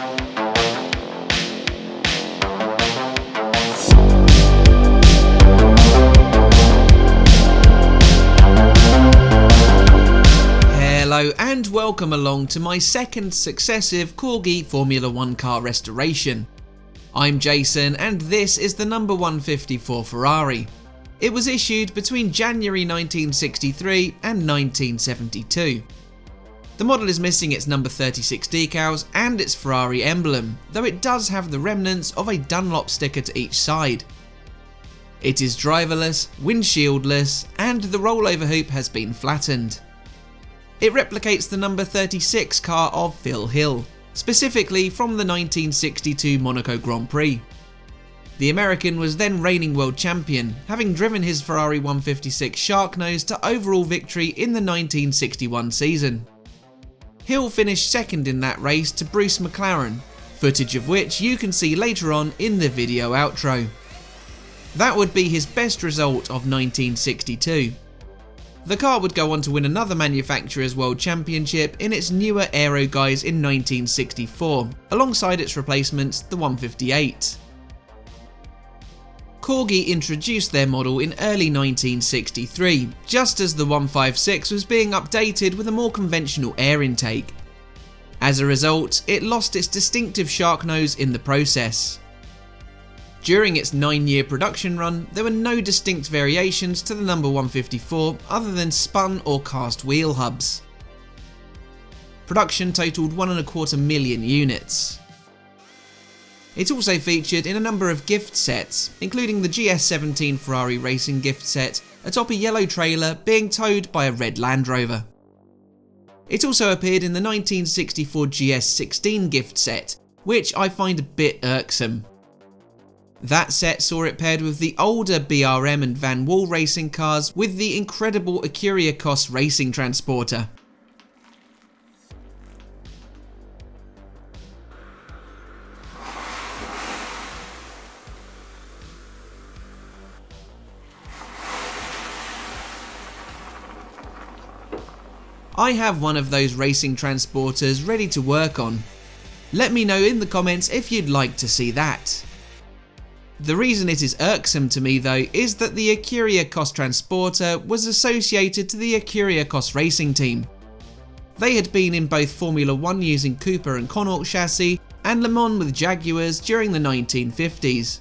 Hello and welcome along to my second successive Corgi Formula 1 car restoration. I'm Jason and this is the number 154 Ferrari. It was issued between January 1963 and 1972. The model is missing its number 36 decals and its Ferrari emblem, though it does have the remnants of a Dunlop sticker to each side. It is driverless, windshieldless, and the rollover hoop has been flattened. It replicates the number 36 car of Phil Hill, specifically from the 1962 Monaco Grand Prix. The American was then reigning world champion, having driven his Ferrari 156 Sharknose to overall victory in the 1961 season. Hill finished second in that race to Bruce McLaren, footage of which you can see later on in the video outro. That would be his best result of 1962. The car would go on to win another manufacturer's world championship in its newer aero guise in 1964, alongside its replacements, the 158. Corgi introduced their model in early 1963, just as the 156 was being updated with a more conventional air intake. As a result, it lost its distinctive shark nose in the process. During its 9-year production run, there were no distinct variations to the number 154 other than spun or cast wheel hubs. Production totaled 1.25 million units. It also featured in a number of gift sets, including the GS17 Ferrari Racing gift set atop a yellow trailer being towed by a red Land Rover. It also appeared in the 1964 GS16 gift set, which I find a bit irksome. That set saw it paired with the older BRM and Van Wall racing cars with the incredible Kyriakos racing transporter. I have one of those racing transporters ready to work on. Let me know in the comments if you'd like to see that. The reason it is irksome to me though is that the Kyriakos transporter was associated to the Kyriakos racing team. They had been in both Formula 1 using Cooper and Connaught chassis and Le Mans with Jaguars during the 1950s.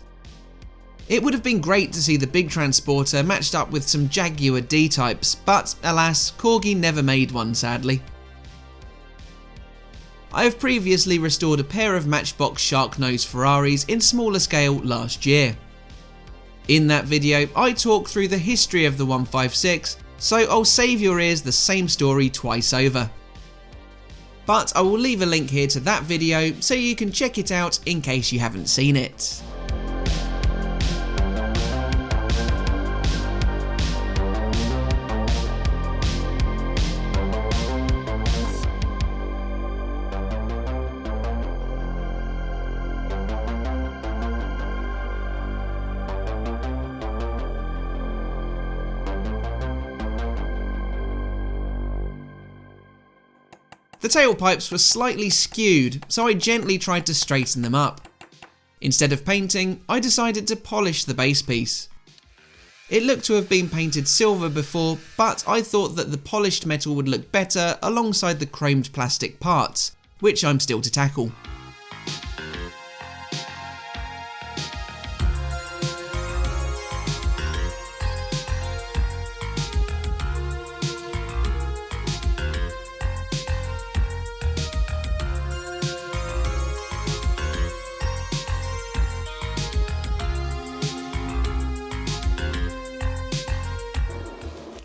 It would have been great to see the big transporter matched up with some Jaguar D-types, but alas, Corgi never made one sadly. I have previously restored a pair of Matchbox Sharknose Ferraris in smaller scale last year. In that video, I talk through the history of the 156, so I'll save your ears the same story twice over. But I will leave a link here to that video so you can check it out in case you haven't seen it. The tailpipes were slightly skewed, so I gently tried to straighten them up. Instead of painting, I decided to polish the base piece. It looked to have been painted silver before, but I thought that the polished metal would look better alongside the chromed plastic parts, which I'm still to tackle.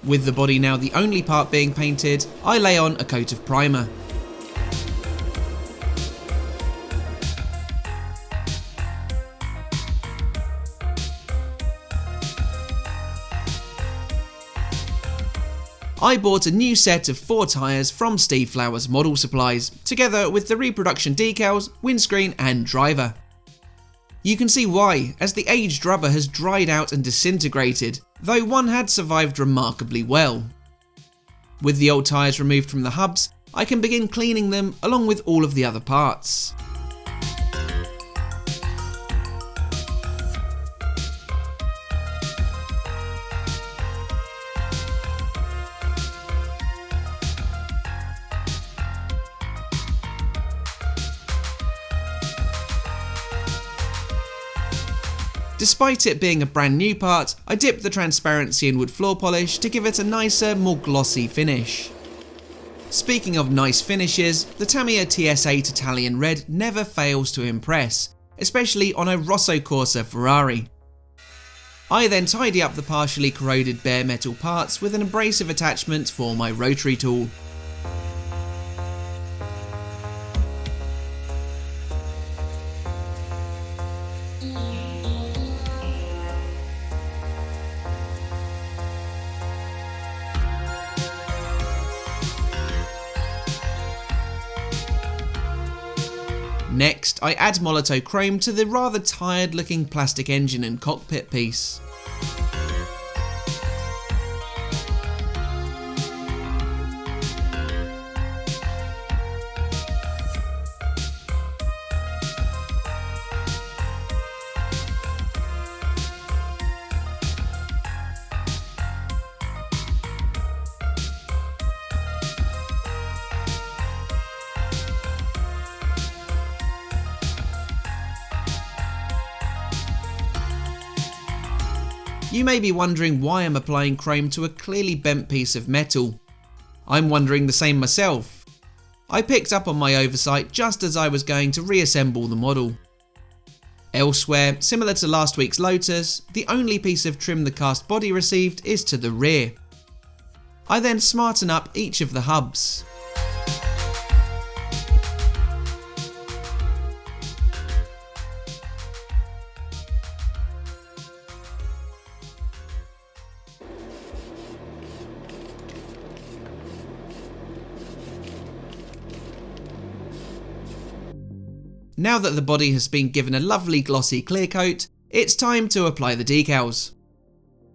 With the body now the only part being painted, I lay on a coat of primer. I bought a new set of 4 tyres from Steve Flowers Model Supplies, together with the reproduction decals, windscreen and driver. You can see why, as the aged rubber has dried out and disintegrated, though one had survived remarkably well. With the old tyres removed from the hubs, I can begin cleaning them along with all of the other parts. Despite it being a brand new part, I dipped the transparency in wood floor polish to give it a nicer, more glossy finish. Speaking of nice finishes, the Tamiya TS8 Italian Red never fails to impress, especially on a Rosso Corsa Ferrari. I then tidy up the partially corroded bare metal parts with an abrasive attachment for my rotary tool. Next, I add Molotow chrome to the rather tired looking plastic engine and cockpit piece. You may be wondering why I'm applying chrome to a clearly bent piece of metal. I'm wondering the same myself. I picked up on my oversight just as I was going to reassemble the model. Elsewhere, similar to last week's Lotus, the only piece of trim the cast body received is to the rear. I then smarten up each of the hubs. Now that the body has been given a lovely glossy clear coat, it's time to apply the decals.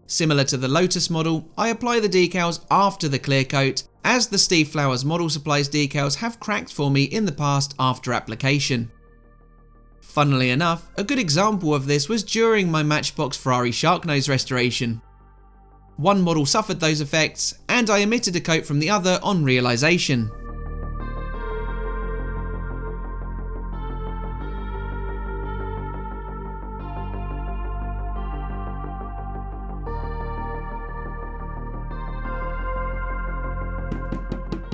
Similar to the Lotus model, I apply the decals after the clear coat, as the Steve Flowers Model Supplies decals have cracked for me in the past after application. Funnily enough, a good example of this was during my Matchbox Ferrari Sharknose restoration. One model suffered those effects, and I omitted a coat from the other on realisation.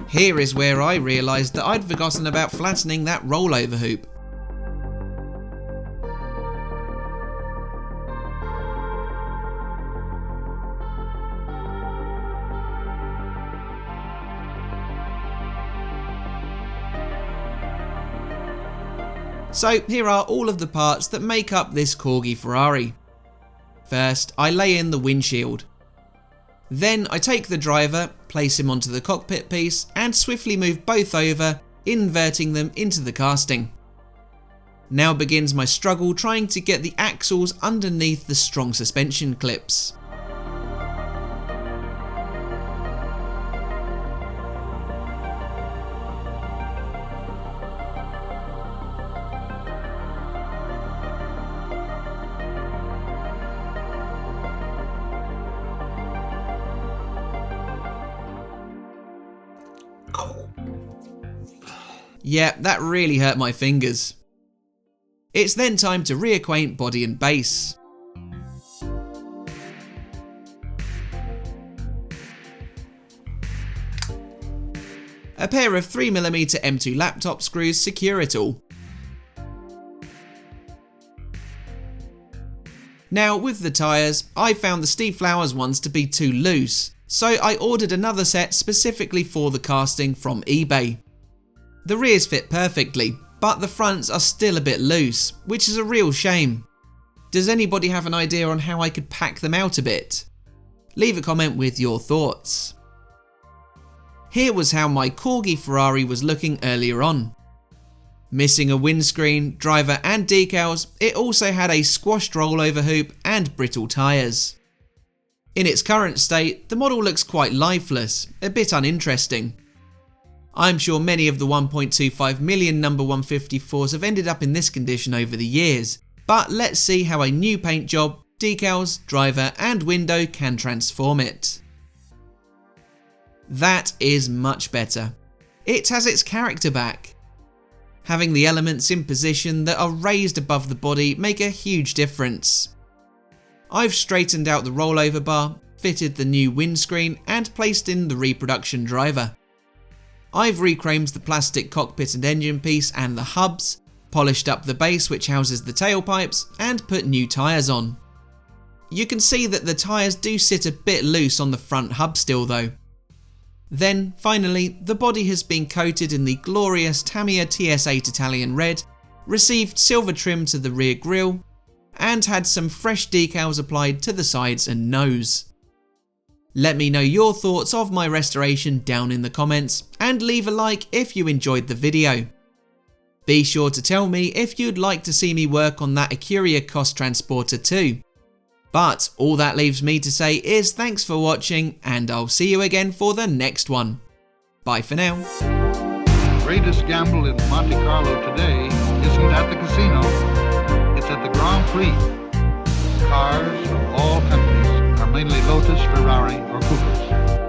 Here is where I realised that I'd forgotten about flattening that rollover hoop. So here are all of the parts that make up this Corgi Ferrari. First, I lay in the windshield. Then I take the driver, place him onto the cockpit piece and swiftly move both over, inverting them into the casting. Now begins my struggle trying to get the axles underneath the strong suspension clips. Yeah, that really hurt my fingers. It's then time to reacquaint body and base. A pair of 3mm M2 laptop screws secure it all. Now with the tyres, I found the Steve Flowers ones to be too loose, so I ordered another set specifically for the casting from eBay. The rears fit perfectly, but the fronts are still a bit loose, which is a real shame. Does anybody have an idea on how I could pack them out a bit? Leave a comment with your thoughts. Here was how my Corgi Ferrari was looking earlier on. Missing a windscreen, driver and decals, it also had a squashed rollover hoop and brittle tyres. In its current state, the model looks quite lifeless, a bit uninteresting. I'm sure many of the 1.25 million number 154s have ended up in this condition over the years, but let's see how a new paint job, decals, driver and window can transform it. That is much better. It has its character back. Having the elements in position that are raised above the body make a huge difference. I've straightened out the rollover bar, fitted the new windscreen and placed in the reproduction driver. I've rechrommed the plastic cockpit and engine piece and the hubs, polished up the base which houses the tailpipes and put new tyres on. You can see that the tyres do sit a bit loose on the front hub still though. Then finally the body has been coated in the glorious Tamiya TS8 Italian red, received silver trim to the rear grille and had some fresh decals applied to the sides and nose. Let me know your thoughts of my restoration down in the comments and leave a like if you enjoyed the video. Be sure to tell me if you'd like to see me work on that Acuria Cost Transporter too. But all that leaves me to say is thanks for watching and I'll see you again for the next one. Bye for now. The greatest gamble in Monte Carlo today isn't at the casino, it's at the Grand Prix. Cars of all countries are mainly Lotus, Ferrari or Coopers.